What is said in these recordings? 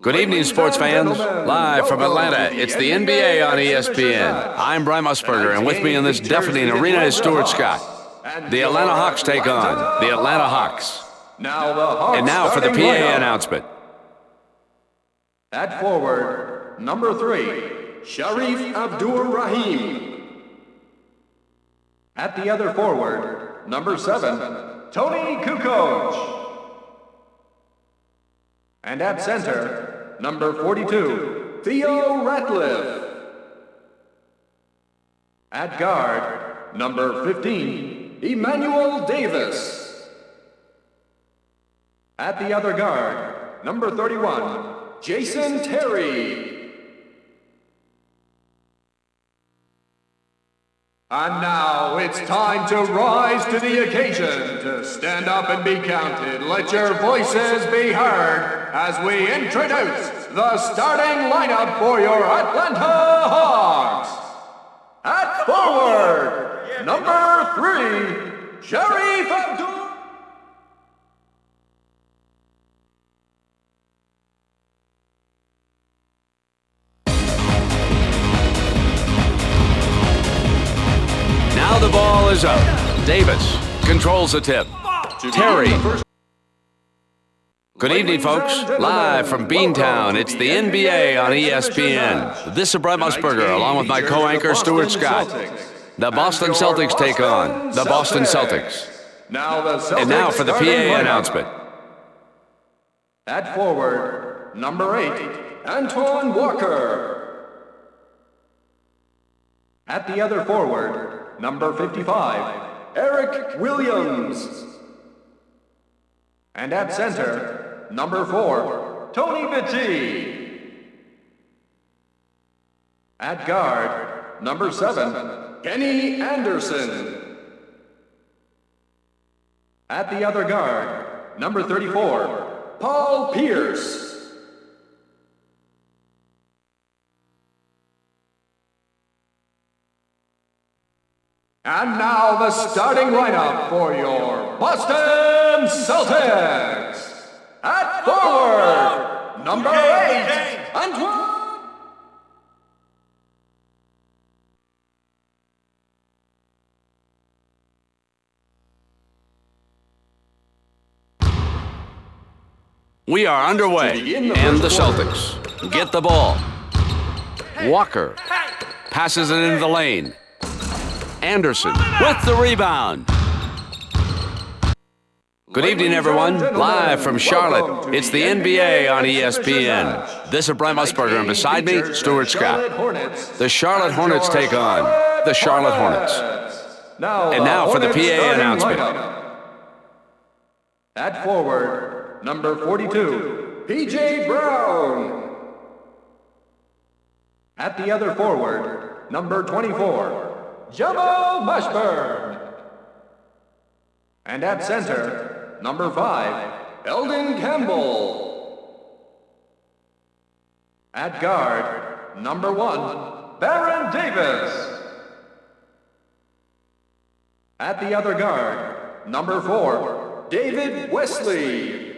Good evening, sports fans. Live from Atlanta, it's the NBA on ESPN. I'm Brian Musburger, and with me in this deafening arena is Stuart Scott. The Atlanta Hawks take on the Atlanta Hawks. And now for the PA announcement. At forward, number 3, Sharif Abdur-Rahim. At the other forward, number 7, Tony Kukoc. And at center, number 42, Theo Ratliff. At guard, number 15, Emmanuel Davis. At the other guard, number 31, Jason Terry. And now it's time to rise to the occasion, to stand up and be counted. Let your voices be heard as we introduce the starting lineup for your Atlanta Hawks. At forward, number 3, Sharif Abdur. Now the ball is up. Davis controls the tip. Terry. Good evening, folks. Live from Beantown, it's the NBA on ESPN. This is Brett Musburger, along with my co-anchor, Stuart Scott. The Boston Celtics take on the Boston Celtics. And now for the PA announcement. At forward, number 8, Antoine Walker. At the other forward, number 55, Eric Williams. And at center, number 4, Tony Vitti. At guard, number 7, Kenny Anderson. At the other guard, number 34, Paul Pierce. And now the starting lineup for your Boston Celtics. At forward, number 8, Antoine. We are underway, and the Celtics get the ball. Walker passes it into the lane. Anderson with the rebound. Good evening, everyone. Live from Charlotte, it's the NBA on ESPN. This is Brian Musburger, and beside me, Stuart Scott. The Charlotte Hornets take on the Charlotte Hornets. And now for the PA announcement. At forward, number 42, P.J. Brown. At the other forward, number 24, Jamal Mashburn. And at center, number 5, Eldon Campbell. At guard, number 1, Baron Davis. At the other guard, number 4, David Wesley.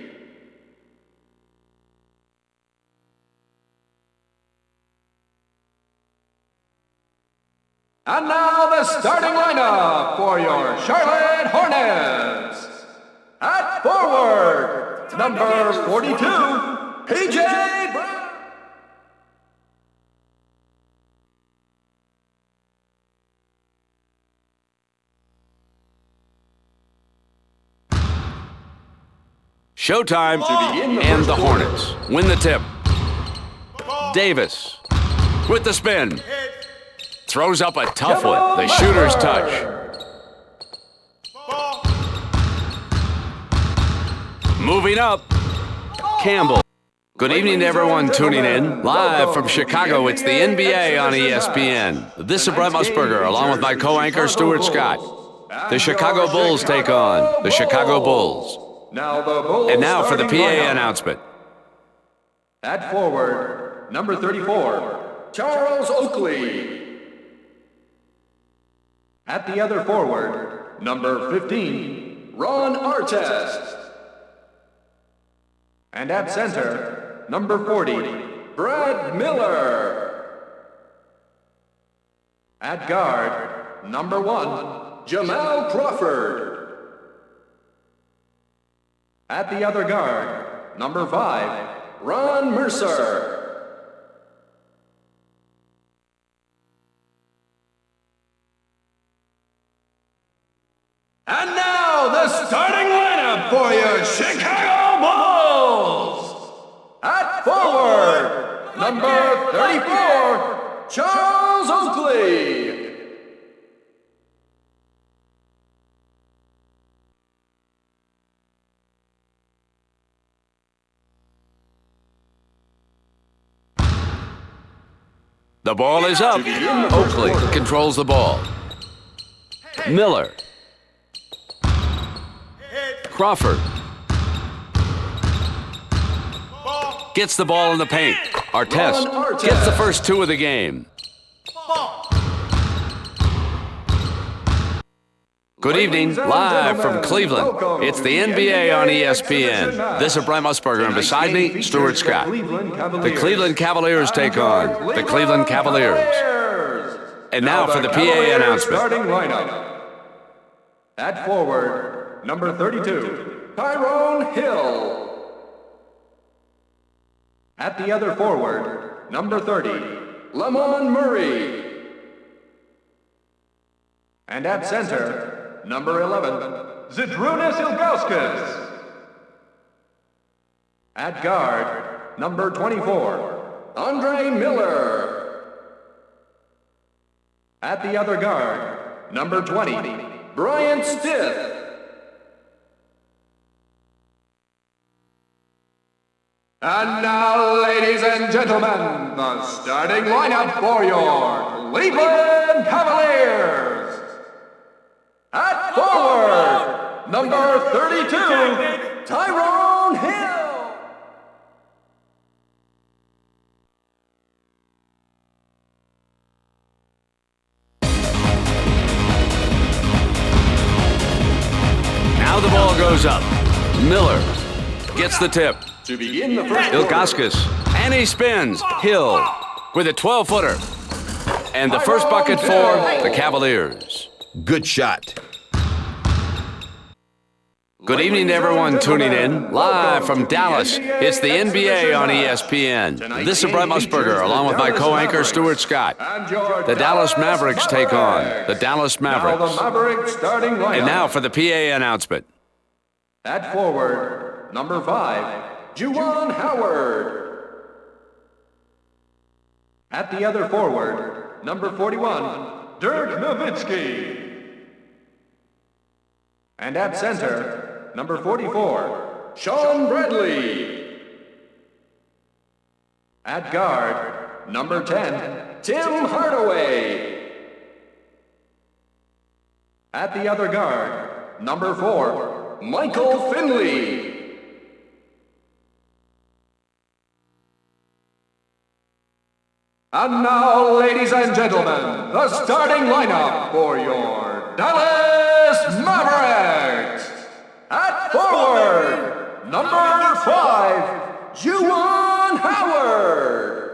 And now the starting lineup for your Charlotte Hornets. At forward, number 42, P.J. Brown. Showtime, and the Hornets win the tip. Davis with the spin. Throws up a tough one. The shooter's touch. Moving up, Campbell. Good evening to everyone tuning in. Live from Chicago, it's the NBA on ESPN. This is Brett Musburger, along with my co-anchor, Stuart Scott. The Chicago Bulls take on the Chicago Bulls. And now for the PA announcement. At forward, number 34, Charles Oakley. At the other forward, number 15, Ron Artest. And at center, number 40, Brad Miller. At guard, number 1, Jamal Crawford. At the other guard, number 5, Ron Mercer. And now, the starting lineup for your Chicago Bulls! At forward, number 34, Charles Oakley. The ball is up. Oakley controls the ball. Miller. Crawford. Gets the ball in the paint. Artest gets the first 2 of the game. Good evening, live from Cleveland. It's the NBA on ESPN. This is Brian Musburger, and beside me, Stuart Scott. The Cleveland Cavaliers take on the Cleveland Cavaliers. And now for the PA announcement. Starting lineup. At forward, number 32, Tyrone Hill. At the other forward, number 30, Lamont Murray. And at center, number 11, Zydrunas Ilgauskas. At guard, number 24, Andre Miller. At the other guard, number 20, Brian Stith. And now, ladies and gentlemen, the starting lineup for your Cleveland Cavaliers. At forward, number 32, Tyrone Hill. Now the ball goes up. Miller gets the tip. To begin the first Ilgauskas, and he spins. Hill with a 12-footer. And the first bucket for the Cavaliers. Good shot. Good evening to everyone tuning in, live from Dallas. It's the NBA on ESPN. This is Brett Musburger, along with my co-anchor, Stuart Scott. The Dallas Mavericks take on the Dallas Mavericks. And now for the PA announcement. At forward, number 5, Juwan Howard. At the other forward, number 41, Dirk Nowitzki. And at center, number 44, Sean Bradley. At guard, number 10, Tim Hardaway. At the other guard, number 4, Michael Finley. And now, ladies and gentlemen, the starting lineup for your Dallas Mavericks. At forward, number 5, Juwan Howard.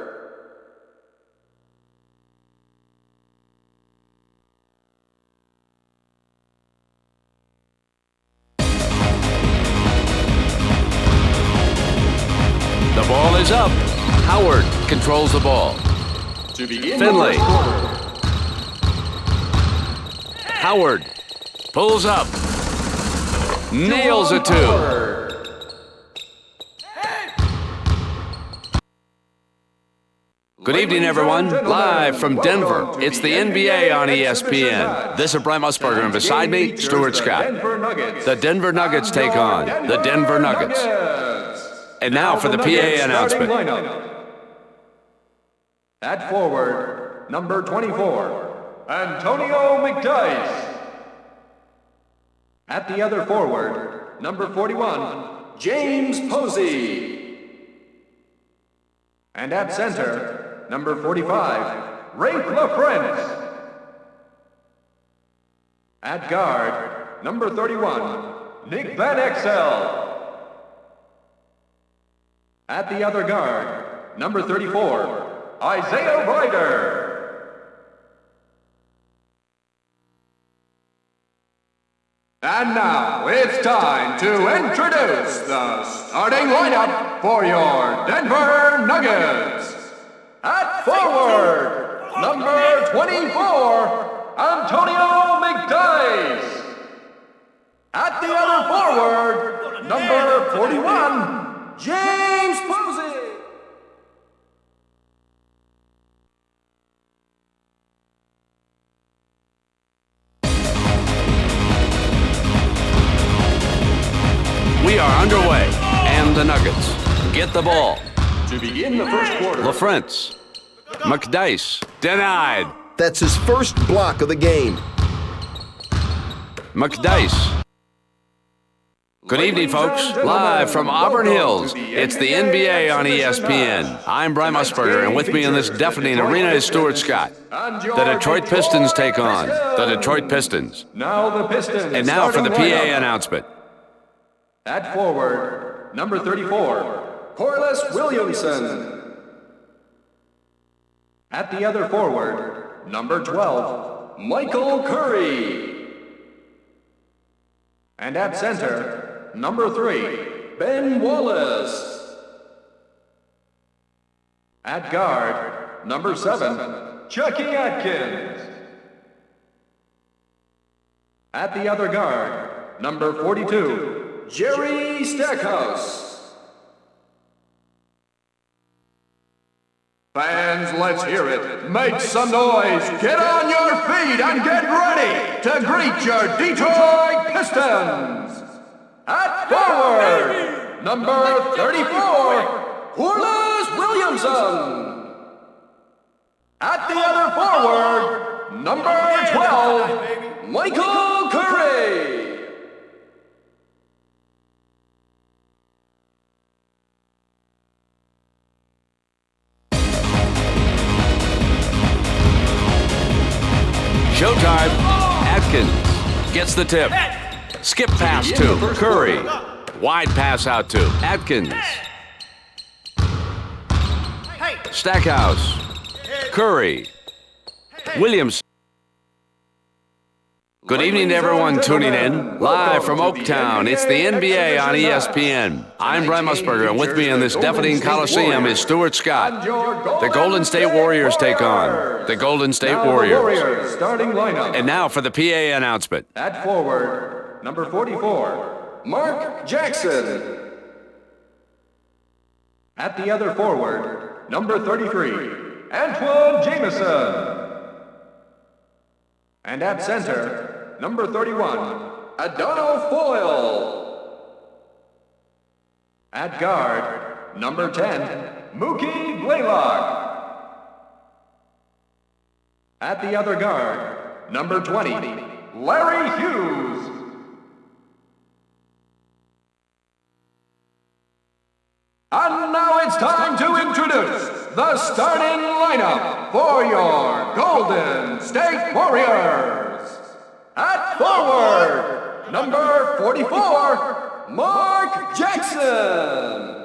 The ball is up. Howard controls the ball. To begin Finley. Howard pulls up. Nails a 2. Good evening, everyone. Live from Denver, it's the NBA on ESPN. This is Brian Musburger, and beside me, Stuart Scott. The Denver Nuggets take on the Denver Nuggets. And now for the PA announcement. At forward, number 24, Antonio McDyess. At the other forward, number 41, James Posey. And at center, number 45, Rafe LaFrentz. At guard, number 31, Nick Van Exel. At the other guard, number 34, Isaiah Ryder. And now it's time to introduce the starting lineup for your Denver Nuggets. At forward, number 24, Antonio McDyess. At the other forward, number 41, James Posey. We are underway, and the Nuggets get the ball. To begin the first quarter, LaFrentz, McDyess, denied. That's his first block of the game. McDyess. Good evening, folks. Live from Auburn Hills, it's the NBA on ESPN. I'm Brian Musburger, and with me in this deafening arena is Stuart Scott. The Detroit Pistons take on the Detroit Pistons. Now the Pistons. And now for the PA announcement. At forward, number 34, Corliss Williamson. At the other forward, number 12, Michael Curry. And at center, number 3, Ben Wallace. At guard, number 7, Chucky Atkins. At the other guard, number 42, Jerry Stackhouse. Fans, let's hear it. Make some noise. Get on your feet and get ready to greet your Detroit Pistons. At forward, number 34, Corliss Williamson. At the other forward, number 12, Michael Curry. Showtime. Atkins gets the tip. Skip pass to Curry. Wide pass out to Atkins. Stackhouse. Curry. Williams. Good evening to everyone tuning in. Live from Oaktown, it's the NBA on ESPN. I'm Brian Musburger, and with me in this deafening Coliseum is Stuart Scott. The Golden State Warriors take on the Golden State Warriors. Starting lineup. And now for the PA announcement. At forward, number 44, Mark Jackson. At the other forward, number 33, Antoine Jameson. And at center, number 31, Adano Foyle. At guard, number 10, Mookie Blaylock. At the other guard, number 20, Larry Hughes. And now it's time to introduce the starting lineup for your Golden State Warriors. At forward, number 44, Mark Jackson.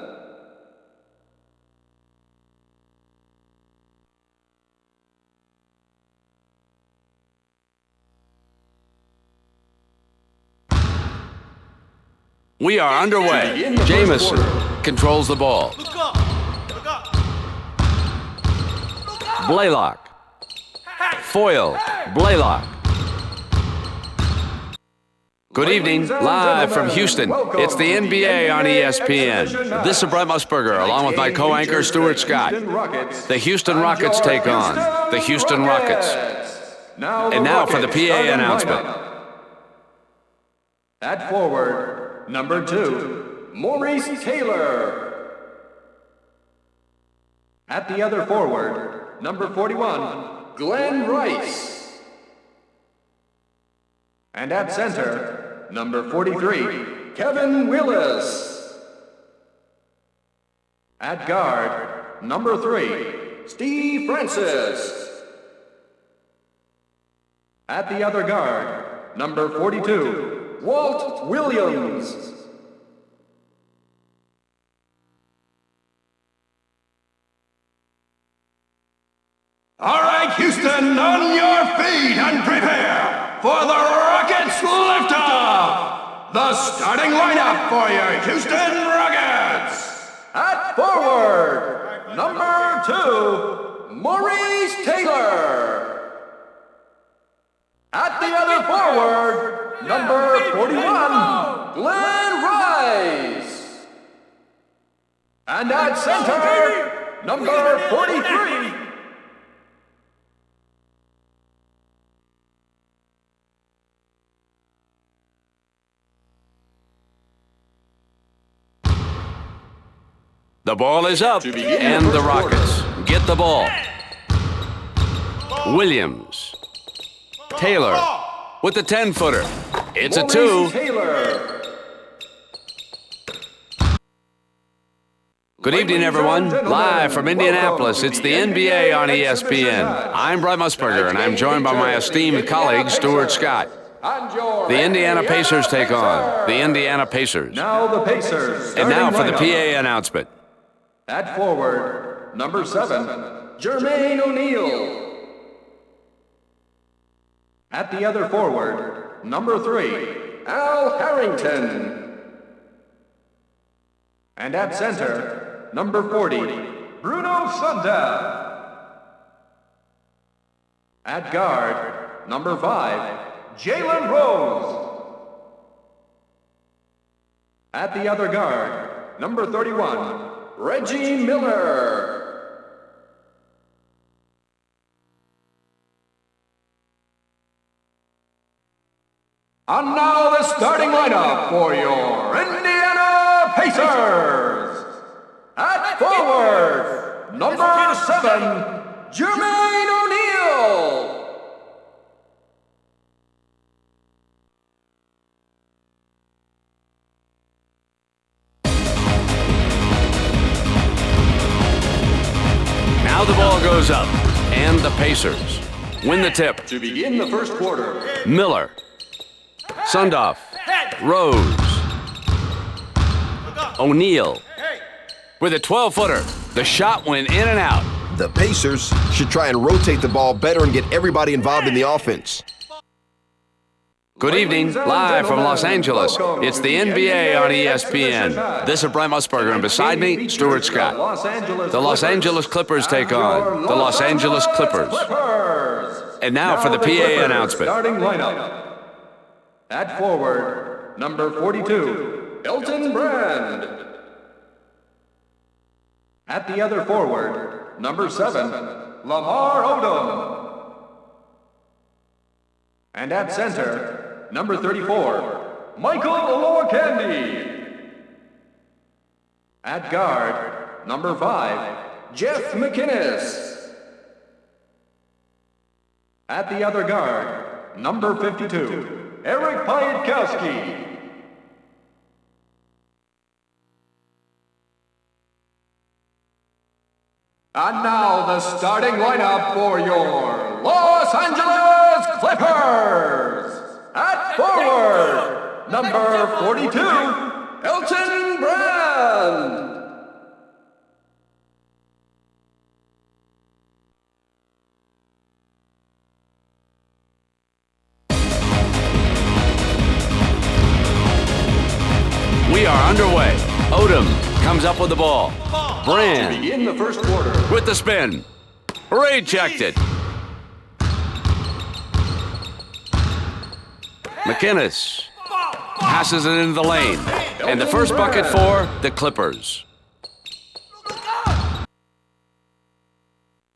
We are underway. Jameson controls the ball. Blaylock. Foyle. Blaylock. Good evening, live from Houston. It's the NBA on ESPN. This is Brett Musburger, along with my co-anchor Stuart Scott. The Houston Rockets take on the Houston Rockets. And now for the PA announcement. At forward, number 2, Maurice Taylor. At the other forward, number 41, Glenn Rice. And at center, number 43, Kevin Willis. At guard, number 3, Steve Francis. At the other guard, number 42, Walt Williams. the starting lineup for your Houston Rockets. At forward, number 2, Maurice Taylor. At the other forward, number 41, Glenn Rice. And at center, number 43, the ball is up, and the Rockets get the ball. Williams. Taylor with the 10-footer. It's a 2. Taylor. Good evening, everyone. Live from Indianapolis, it's the NBA on ESPN. I'm Brett Musburger, and I'm joined by my esteemed colleague, Stuart Scott. The Indiana Pacers take on the Indiana Pacers. Now the Pacers. And now for the PA announcement. At forward, number 7, Jermaine O'Neal. At the other forward, number 3, Al Harrington. And at center, number 40, Bruno Sundell. At guard, number 5, Jalen Rose. At the other guard, number 31, Reggie Miller. And now the starting lineup for your Indiana Pacers. At forward, number 7, Jermaine O'Neal. Now the ball goes up, and the Pacers win the tip. To begin the first quarter, Miller. Sundoff. Rose. O'Neal. With a 12-footer. The shot went in and out. The Pacers should try and rotate the ball better and get everybody involved in the offense. Good evening, live from Los Angeles. It's the NBA on ESPN. This is Brett Musburger, and beside me, Stuart Scott. The Los Angeles Clippers take on the Los Angeles Clippers. And now for the PA announcement. Starting lineup. At forward, number 42, Elton Brand. At the other forward, number 7, Lamar Odom. And at center, number 34, Michael Olowokandi. At guard, number 5, Jeff McInnes. At the other guard, number 52, Eric Piatkowski. And now the starting lineup for your Los Angeles Clippers. At forward, number 42, Elton Brand. We are underway. Odom comes up with the ball. Brand Begin the first quarter. with the spin. Rejected. McInnes passes it into the lane. And the first bucket for the Clippers.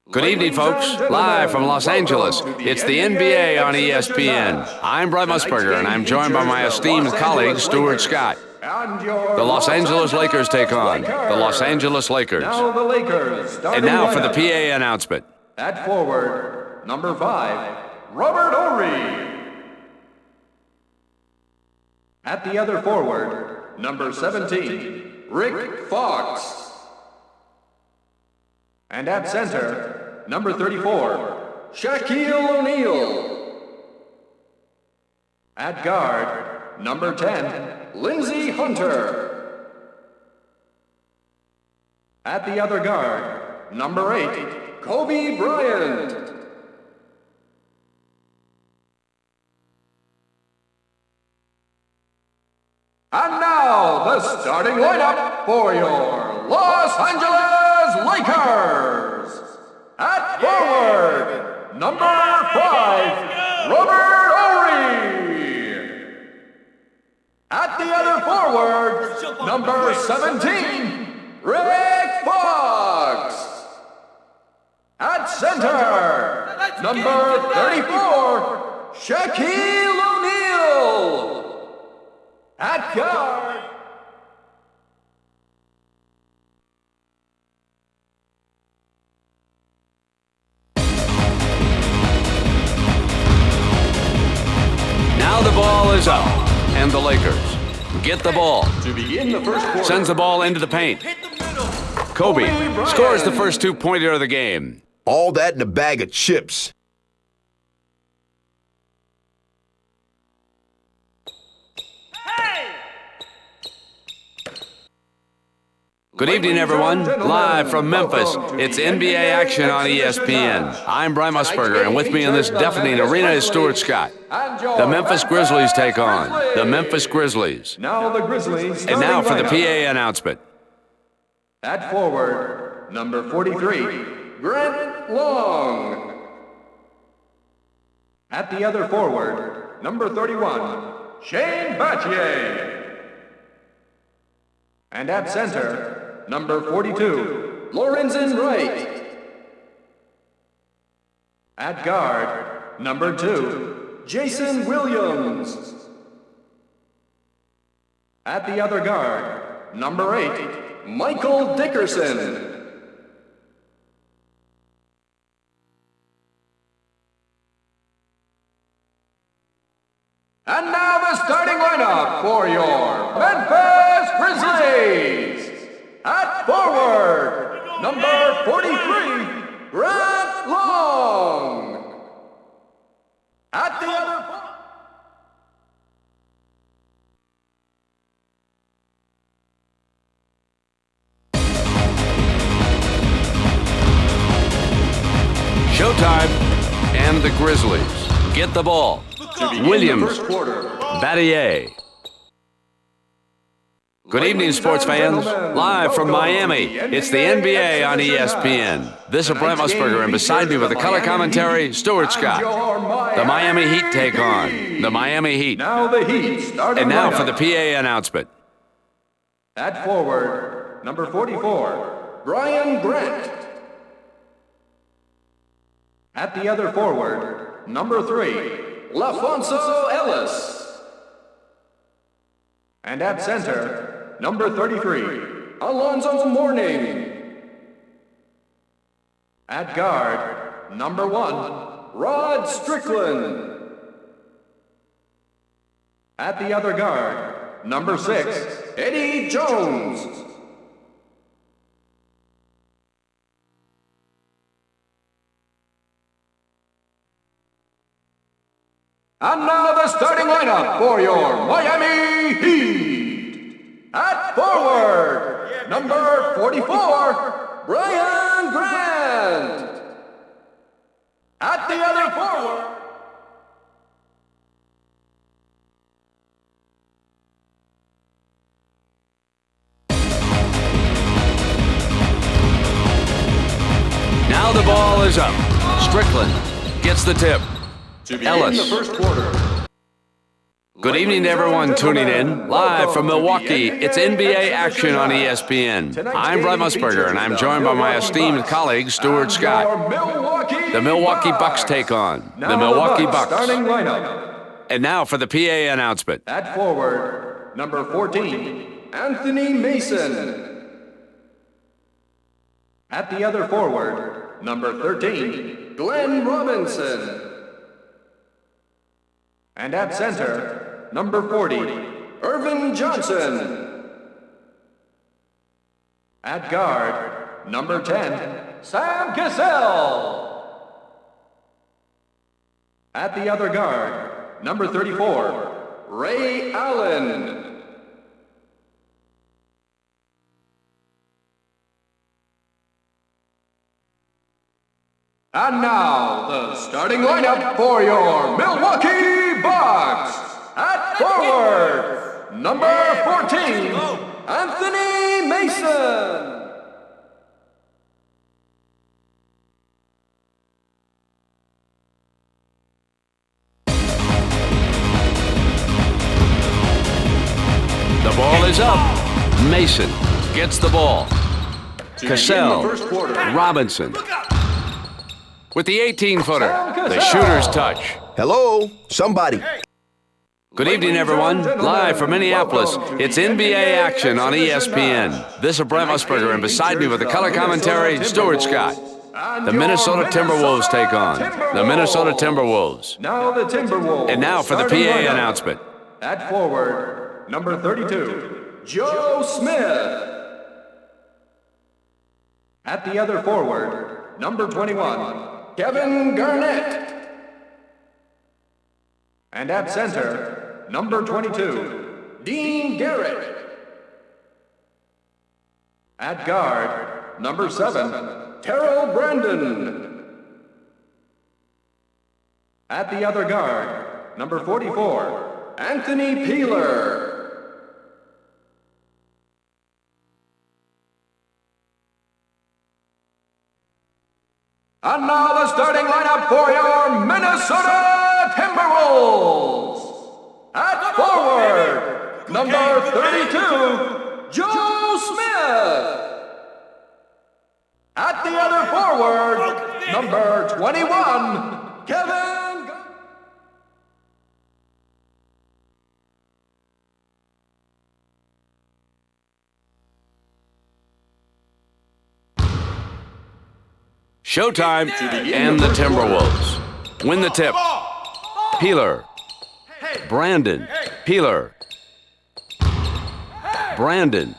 Good evening, folks. Live from Los Angeles, it's the NBA on ESPN. I'm Brett Musburger, and I'm joined by my esteemed colleague, Stuart Scott. The Los Angeles Lakers take on the Los Angeles Lakers. Now the Lakers. And now for the PA announcement. At forward, number 5, Robert Ory. At the other forward, number 17, Rick Fox. And at center, number 34, Shaquille O'Neal. At guard, number 10, Lindsey Hunter. At the other guard, number 8, Kobe Bryant. And now, the starting lineup for your Los Angeles Lakers. At forward, number 5, Robert Ory. At the other forward, number 17, Rick Fox. At center, number 34, Shaquille O'Neal. At guard, Now the ball is up, and the Lakers get the ball. to begin the first quarter. Sends the ball into the paint. Kobe scores the first two-pointer of the game. All that in a bag of chips. Good evening, everyone. Live from Memphis, it's NBA action on ESPN. I'm Brian Musburger, and with me in this deafening arena is Stuart Scott. The Memphis Grizzlies take on the Memphis Grizzlies. Now the Grizzlies. And now for the starting PA announcement. lineup. At forward, number 43, Grant Long. At the other forward, number 31, Shane Battier. And at center, number 42, Lorenzen Wright. At guard, number 2, Jason Williams. At the other guard, number 8, Michael Dickerson. And now the starting lineup for your Memphis Grizzlies. At forward, number 43, Grant Long. At the other Showtime, and the Grizzlies get the ball. Williams, Battier. Good evening, sports fans. Live from Miami, it's the NBA on ESPN. This is Brent Musburger, and beside me with the color commentary, Stuart Scott. The Miami Heat take on the Miami Heat. Now the Heat starting And now lineup. for the PA announcement. At forward, number 44, Brian Grant. At the other forward, number 3, LaFonso Ellis. And at center, number 33, Alonzo Mourning. At guard, number 1, Rod Strickland. At the other guard, number 6, Eddie Jones. And now the starting lineup for your Miami Heat. At forward, number 44, Brian Grant. At the other forward, Now the ball is up. Strickland gets the tip. Ellis. in the first quarter. Good evening to everyone tuning in. Live from Milwaukee, it's NBA action on ESPN. I'm Brett Musburger, and I'm joined by my esteemed colleague, Stuart Scott. The Milwaukee Bucks take on the Milwaukee Bucks. Starting lineup. And now for the PA announcement. At forward, number 14, Anthony Mason. At the other forward, number 13, Glenn Robinson. And at center, number 40, Irvin Johnson. At guard, number 10, Sam Cassell. At the other guard, number 34, Ray Allen. And now, the starting lineup for your Milwaukee Bucks. At forward, number 14, Anthony Mason. The ball is up. Mason gets the ball. Cassell, Robinson. With the 18-footer, the shooter's touch. Hello? Somebody. Good evening, everyone. Live from Minneapolis, it's NBA action on ESPN. This is Brent Musburger, and beside me with the color commentary, Stuart Scott. The Minnesota Timberwolves take on the Minnesota Timberwolves. Now the Timberwolves. And now for the PA announcement. At forward, number 32, Joe Smith. At the other forward, number 21, Kevin Garnett. And at center, number 22, Dean Garrett. At guard, number 7, Terrell Brandon. At the other guard, number 44, Anthony Peeler. And now the starting lineup for your Minnesota Timberwolves. At forward, number 32, Joe Smith. At the other forward, number 21, Kevin. Showtime and the Timberwolves win the tip. Peeler, Brandon, Peeler, Brandon.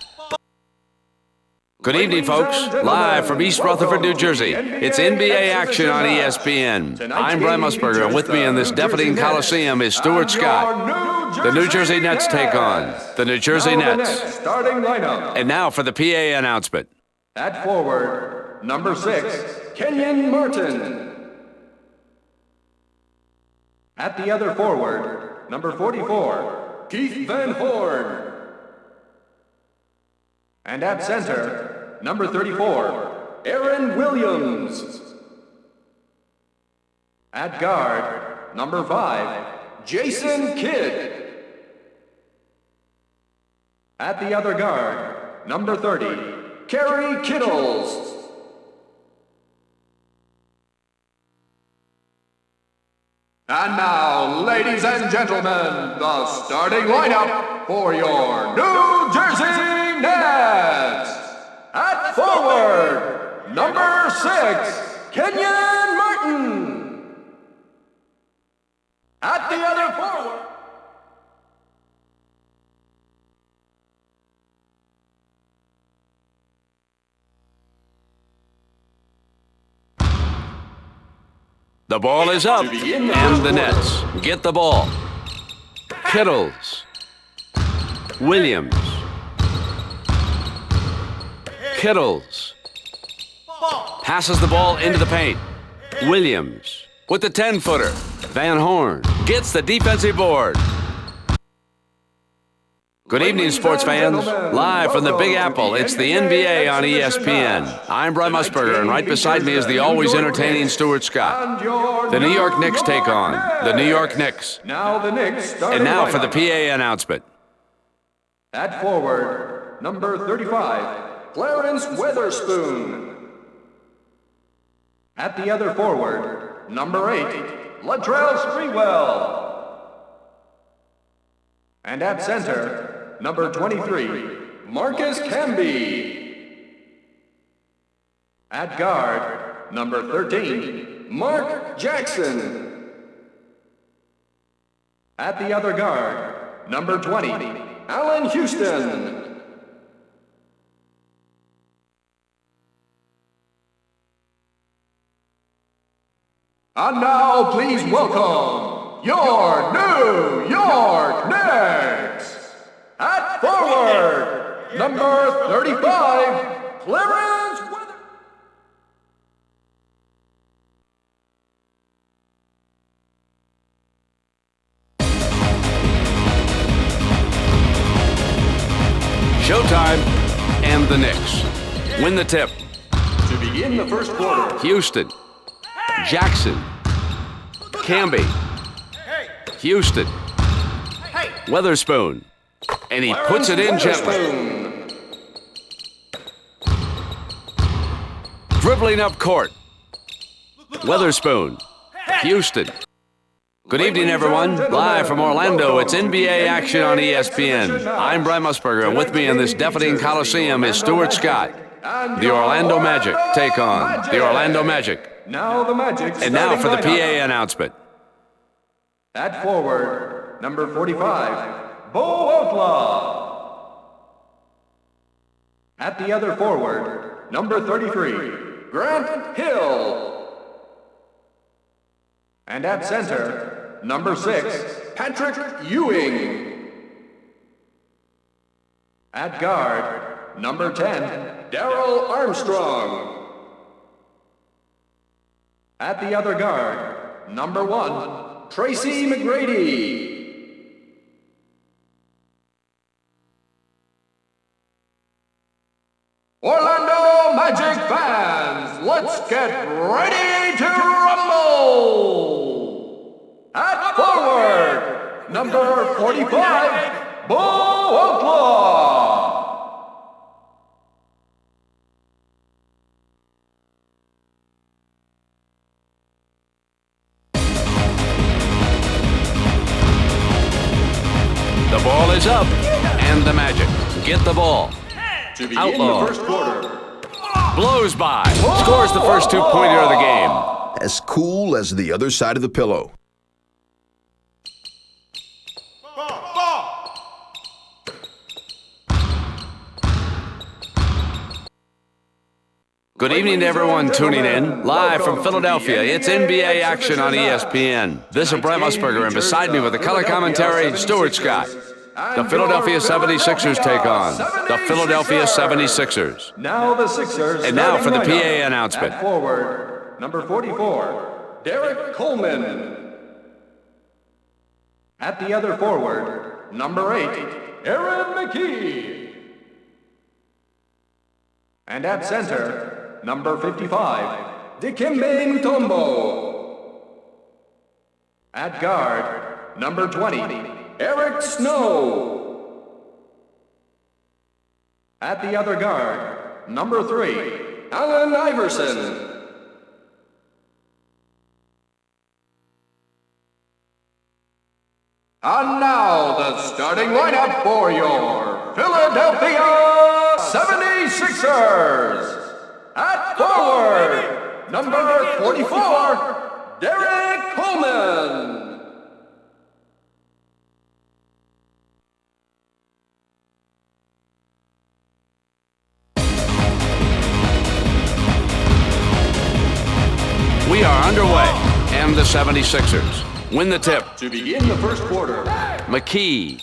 Good evening, folks. Live from East Rutherford, New Jersey, it's NBA action on ESPN. I'm Brent Musburger, and with me in this deafening Coliseum is Stuart Scott. The New Jersey Nets take on the New Jersey Nets. Starting lineup. And now for the PA announcement. At forward, number 6, Kenyon Martin. At the other forward, number 44, Keith Van Horn. And at center, number 34, Aaron Williams. At guard, number 5, Jason Kidd. At the other guard, number 30, Kerry Kittles. And now, ladies and gentlemen, the starting lineup for your New Jersey Nets. At forward, number 6, Kenyon Martin. At the other forward, The ball is up, and the Nets get the ball. Kittles, Williams, Kittles, passes the ball into the paint. Williams with the 10-footer. Van Horn gets the defensive board. Good evening, sports fans. Live from the Big Apple, it's the NBA on ESPN. I'm Brent Musburger, and right beside me is the always entertaining Stuart Scott. The New York Knicks take on the New York Knicks. now the Knicks starting And now for the lineup. PA announcement. At forward, number 35, Clarence Weatherspoon. At the other forward, number 8, Latrell Sprewell. And at center, number 23, Marcus Camby. At guard, number 13, Mark Jackson. At the other guard, number 20, Allen Houston. And now, please welcome your New York Knicks. At forward, number 35, Clarence Weather. Showtime and the Knicks. Win the tip. To begin the first quarter. Houston. Jackson. Camby. Houston. Weatherspoon. And he puts it in gently. Dribbling up court. Weatherspoon. Houston. Good evening, everyone. Live from Orlando, it's NBA action on ESPN. I'm Brian Musburger, and with me in this deafening Coliseum is Stuart Scott. The Orlando Magic take on the Orlando Magic. Now the Magic. And now for the PA announcement. At forward, number 45, Bo Outlaw. At the other forward, number 33, Grant Hill. And at center, number 6, Patrick Ewing. At guard, number 10, Darryl Armstrong. At the other guard, number 1, Tracy McGrady. Orlando Magic fans, let's get ready to rumble! At forward, number 45, Bo Outlaw. The ball is up, and the Magic get the ball. To begin Outlaw. the first quarter. Blows by, scores the first two-pointer of the game. As cool as the other side of the pillow. Good evening to everyone tuning in. Live from Philadelphia, it's NBA action on ESPN. This is Brett Musburger, and beside me with the color commentary, Stuart Scott. The Philadelphia 76ers take on the Philadelphia 76ers. Now the Sixers. And now for the PA announcement. At forward, number 44, Derek Coleman. At the other forward, number 8, Aaron McKee. And at center, number 55, Dikembe Mutombo. At guard, number 20, Eric Snow. At the other guard, number 3, Allen Iverson. And now the starting lineup for your Philadelphia 76ers. At forward, number 44, Derek Coleman. We are underway, and the 76ers win the tip. To begin the first quarter. McKee.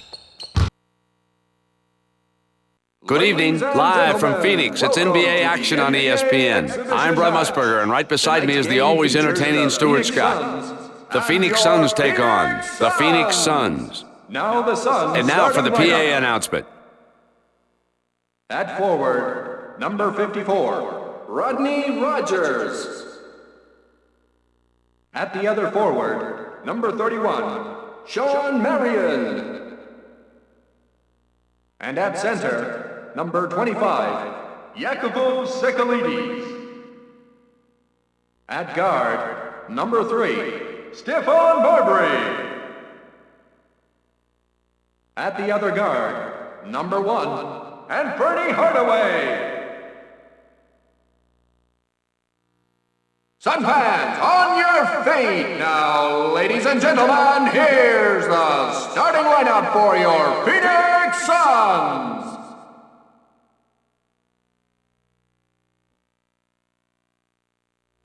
Good evening, live from Phoenix. It's NBA action on ESPN. I'm Brett Musburger, and right beside me is the always entertaining Stuart Scott. The Phoenix Suns take on the Phoenix Suns. Now the Suns. And now for the PA announcement. At forward, number 54, Rodney Rogers. At the other forward, number 31, Sean Marion. And at center, number 25, Jacopo Sekalides. At guard, number 3, Stephon Marbury. At the other guard, number 1, Anthony Hardaway. Sun fans, on your feet now, ladies and gentlemen, here's the starting lineup for your Phoenix Suns.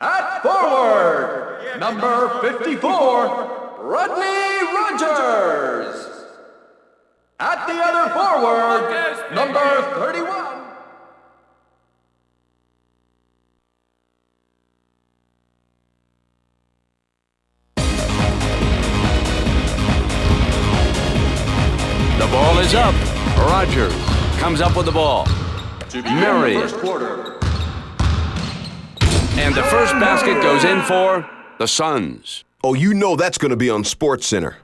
At forward, number 54, Rodney Rogers. At the other forward, number 31. The ball is up. Rogers comes up with the ball. Murray. First quarter. And the first basket goes in for the Suns. Oh, you know that's going to be on Sports Center.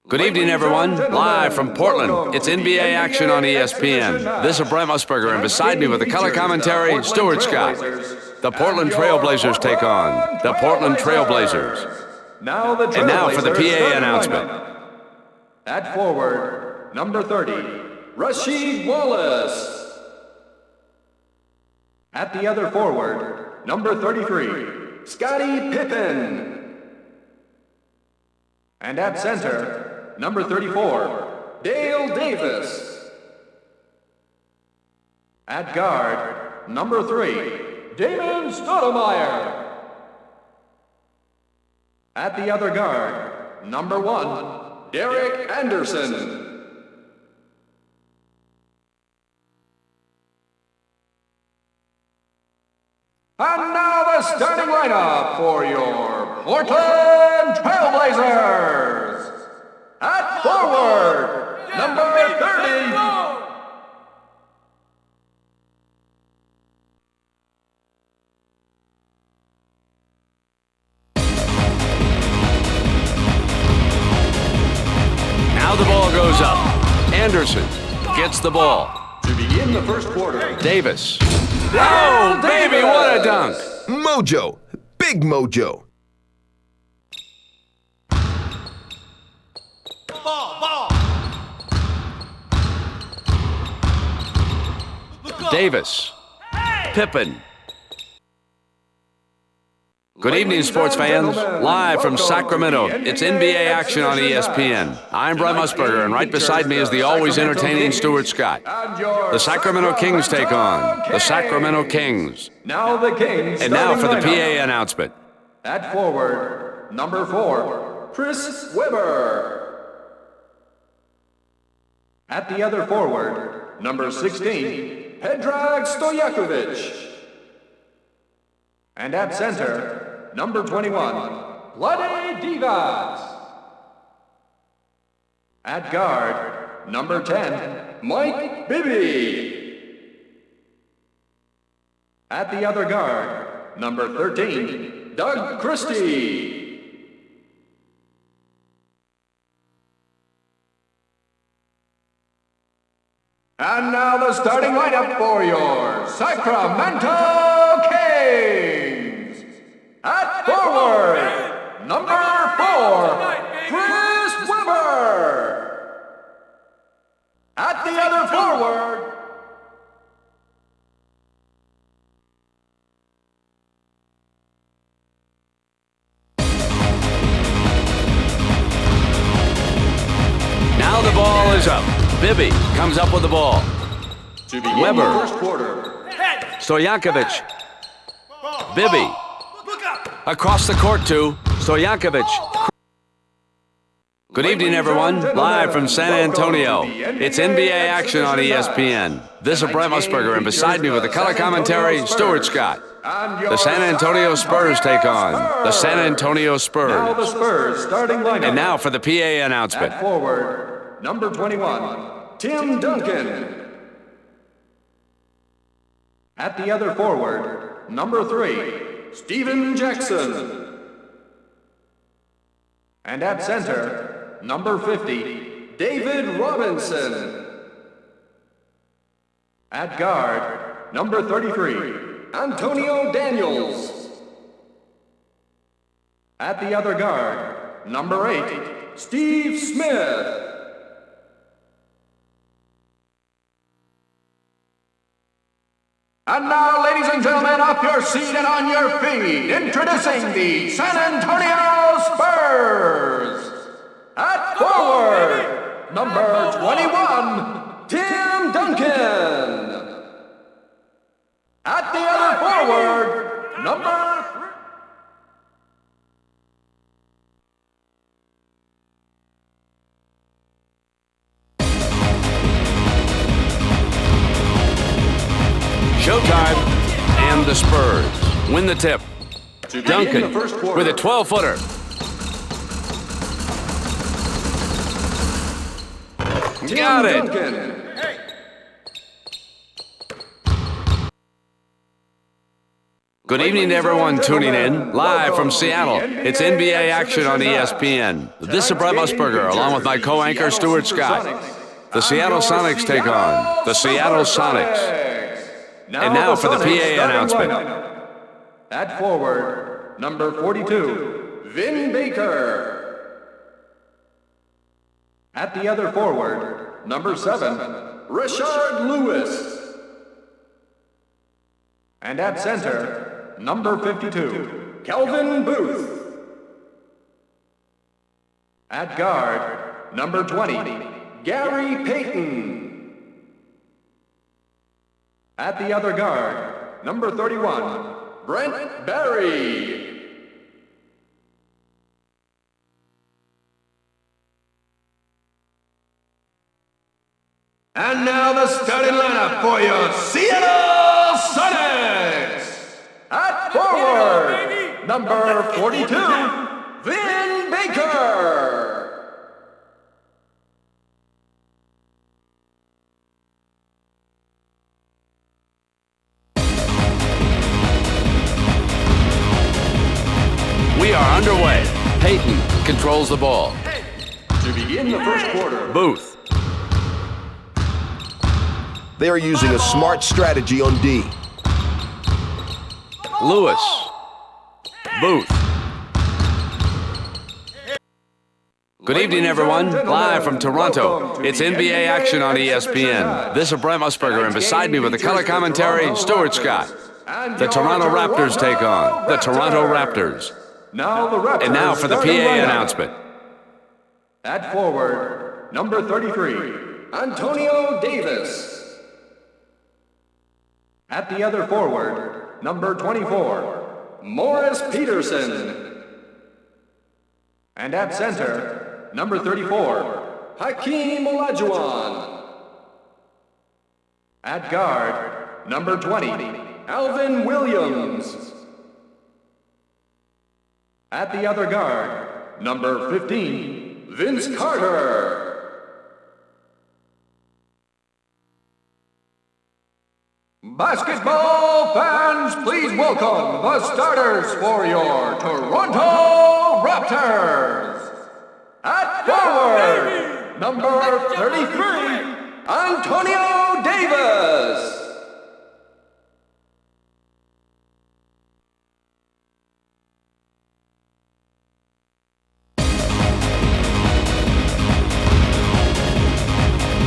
Good evening, everyone. Live from Portland, it's NBA action on ESPN. This is Brent Musburger, and beside me with the color commentary, Stuart Scott. The Portland Trailblazers take on the Portland Trailblazers. And now for the PA announcement. At forward, number 30, Rasheed Wallace. At the other forward, number 33, Scottie Pippen. And at center, number 34, Dale Davis. At guard, number 3, Damon Stoudemire. At the other guard, number 1, Derek Anderson. And now the starting lineup for your Portland Trailblazers. At forward, number 30. Now the ball goes up. Anderson gets the ball. To begin the first quarter, Davis. Oh, baby, what a dunk. Mojo. Big mojo. Davis. Pippen. Good evening, sports fans. Live from Sacramento, it's NBA action on ESPN. I'm Brent Musburger, and right beside me is the always entertaining Stuart Scott. The Sacramento Kings take on the Sacramento Kings. Now the Kings. And now for the PA announcement. At forward, number 4, Chris Webber. At the other forward, number 16, Predrag Stojakovic. And at center, number 21, Vlade Divac. At guard, number 10, Mike Bibby. At the other guard, number 13, Doug Christie. And now the starting lineup for your Sacramento Kings. At forward, number 4, Chris Webber. At the other forward, Now the ball is up. Bibby comes up with the ball. to begin Webber. the first quarter. Stojakovic. Bibby. Across the court to Stojakovic. Good evening, everyone. Live from San Antonio. It's NBA action on ESPN. This is Brent Musburger, and beside me with the color commentary, Stuart Scott. The San Antonio Spurs take on the San Antonio Now the Spurs. Spurs starting lineup. And now for the PA announcement. At forward, number 21, Tim Duncan. At the other forward, number 3, Steven Jackson. And at center, number 50, David Robinson. At guard, number 33, Antonio Daniels. At the other guard, number 8, Steve Smith. And now, ladies and gentlemen, off your seat and on your feet, introducing the San Antonio Spurs. At forward, number 21, Tim Duncan. At the other forward, number 3. Showtime and the Spurs. win the tip. Duncan with a 12-footer. Got it. Duncan. Good evening to everyone tuning in, live from Seattle. It's NBA action on ESPN. This is Brett Musburger, along with my co-anchor Stuart Scott. The Seattle Sonics take on the Seattle Sonics. And now for the PA announcement. At forward, number 42, Vin Baker. At the other forward, number 7, Rashard Lewis. And at center, number 52, Kelvin Booth. At guard, number 20, Gary Payton. At the other guard, number 31, Brent Barry. And now the starting lineup for your Seattle Sonics. At forward, number 42, Vin Baker. We are underway. Payton controls the ball. To begin the first quarter, Booth. They are using a smart strategy on D. Lewis. Booth. Good evening, everyone. Live from Toronto. It's NBA action on ESPN. This is Brett Musburger, and beside me with the color commentary, Stuart Scott. The Toronto Raptors take on the Toronto Raptors. Now the Raptors. And now for the PA announcement. At forward, number 33, Antonio Davis. At the other forward, number 24, Morris Peterson. And at center, number 34, Hakeem Olajuwon. At guard, number 20, Alvin Williams. At the other guard, number 15, Vince Carter. Basketball fans, please welcome the starters for your Toronto Raptors. At forward, number 33, Antonio Davis.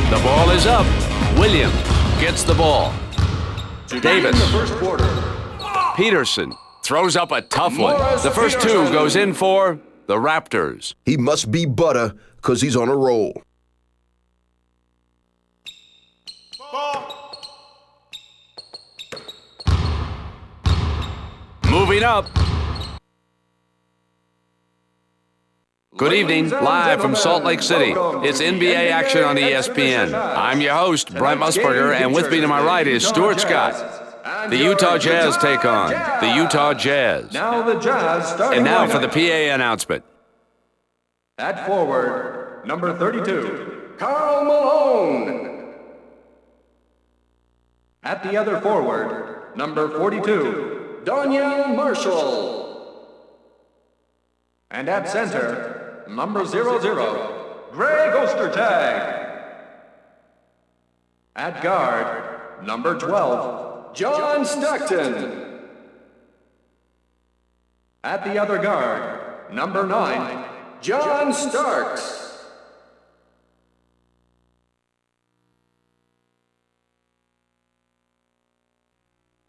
The ball is up. Williams gets the ball. Davis. The first quarter. Peterson throws up a tough one. The first two goes in for the Raptors. He must be butter because he's on a roll. Moving up. Good evening, live from Salt Lake City. It's NBA action on ESPN. I'm your host, Brett Musburger, and with me to my right is Stuart Scott. The Utah Jazz take on the Utah Jazz. Now the Jazz starting And now for lineup. the PA announcement. At forward, number 32, Karl Malone. At the other forward, number 42, Donyell Marshall. And at center, number 00, Greg Ostertag. At guard, number 12, John Stockton. At the other guard, number 9, John Starks.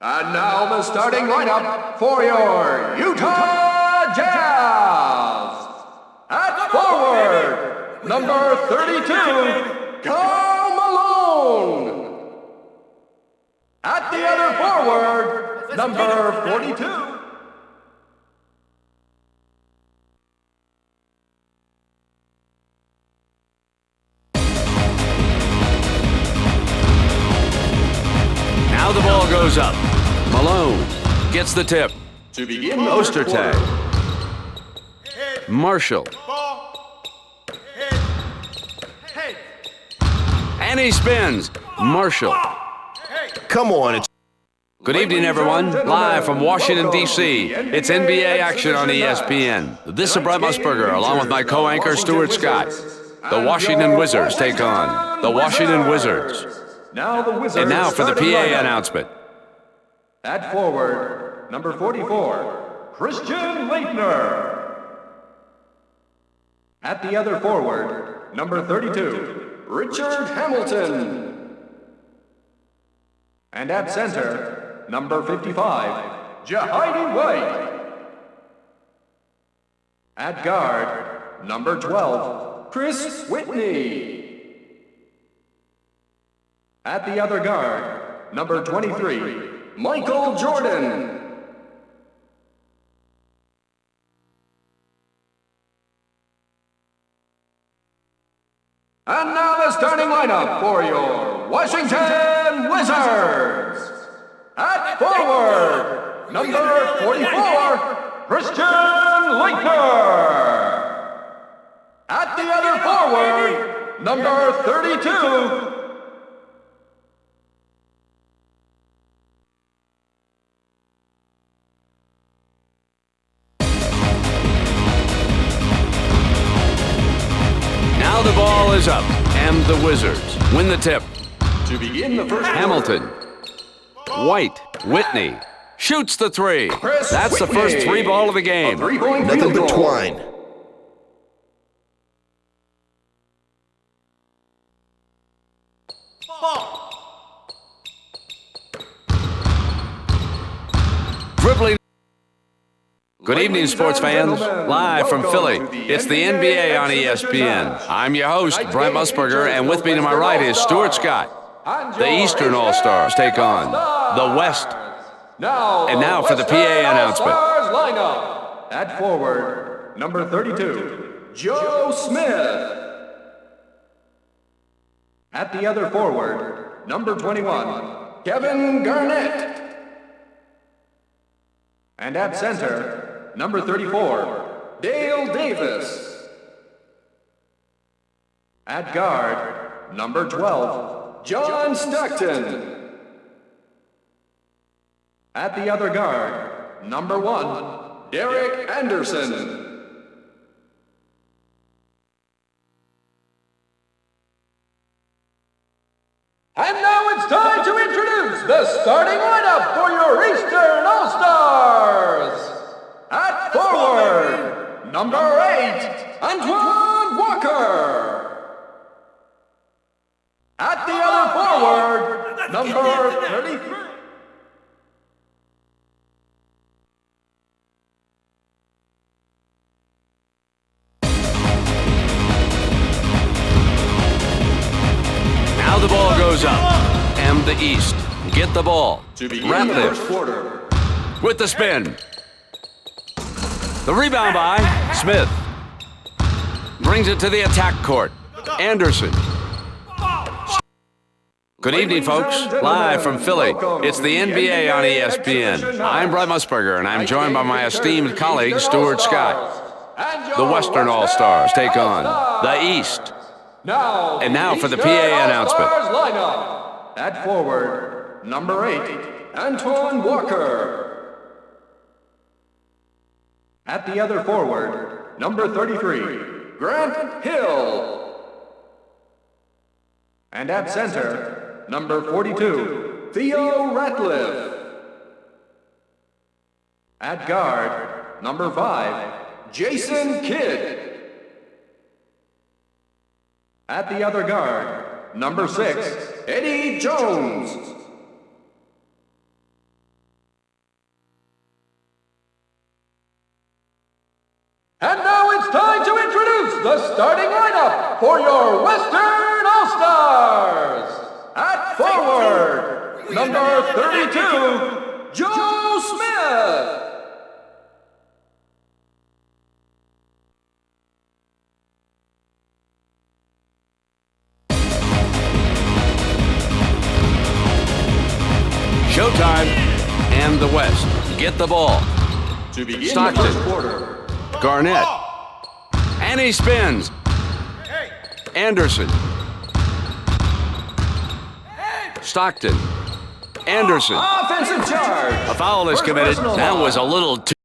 And now the starting lineup for your Utah Jazz. At forward, number 32, Karl Malone. At the other forward, number 42. Now the ball goes up. Malone gets the tip. To begin the Oster first quarter. tag. Marshall. And he spins. Marshall. Come on, it's Good evening, everyone. Live from Washington, D.C. It's NBA action on ESPN. This is Brett Musburger, along with my co-anchor, Stuart Scott. The Washington Wizards take on the Washington Wizards. Now the Wizards. And now for the starting PA lineup. announcement. At forward, number 44, Christian Leitner. At the other forward, number 32, Richard Hamilton. And at center, number 55, Jahidi White. At guard, number 12, Chris Whitney. At the other guard, number 23, Michael Jordan. And now the starting lineup for your Washington Wizards. At forward, number 44, Christian Leitner. At the other forward, number 32, Now the ball is up, and the Wizards win the tip. to begin the first Hamilton. White. Whitney. Shoots the three. Chris That's the first Whitney. three ball of the A game. three-point nothing field but goal. twine. Dribbling. Good evening, sports fans. Live from Philly, it's the NBA on ESPN. I'm your host, Brent Musburger, and with me to my right is Stuart Scott. The Eastern All-Stars take on the West. And now for the PA announcement. All-Stars lineup. At forward, number 32, Joe Smith. At the other forward, number 21, Kevin Garnett. And at center, number 34, Dale Davis. At guard, number 12, John Stockton. At the other guard, number 1, Derek Anderson. And now it's time to introduce the starting lineup for your Eastern All-Stars. At forward, number 8, Antoine Walker. At the other forward, number 33. Now the ball goes up, and the East get the ball. To begin the first Raptors quarter. with the spin. The rebound by Smith. Brings it to the attack court. Anderson. Good evening, folks. Live from Philly, it's the NBA on ESPN. I'm Brett Musburger, and I'm joined by my esteemed colleague, Stuart Scott. The Western All-Stars take on the East. And now for the PA announcement. Lineup. At forward, number 8, Antoine Walker. At the other forward, number 33, Grant Hill. And at center, number 42, Theo Ratliff. At guard, number 5, Jason Kidd. At the other guard, number 6, Eddie Jones. And now it's time to introduce the starting lineup for your Western All-Stars. At forward, number 32, Joe Smith. Showtime, and the West. Get the ball. To begin the Stockton. first quarter. Garnett. And he spins. Anderson. Stockton. Anderson. Offensive charge. A foul is committed. That was a little too...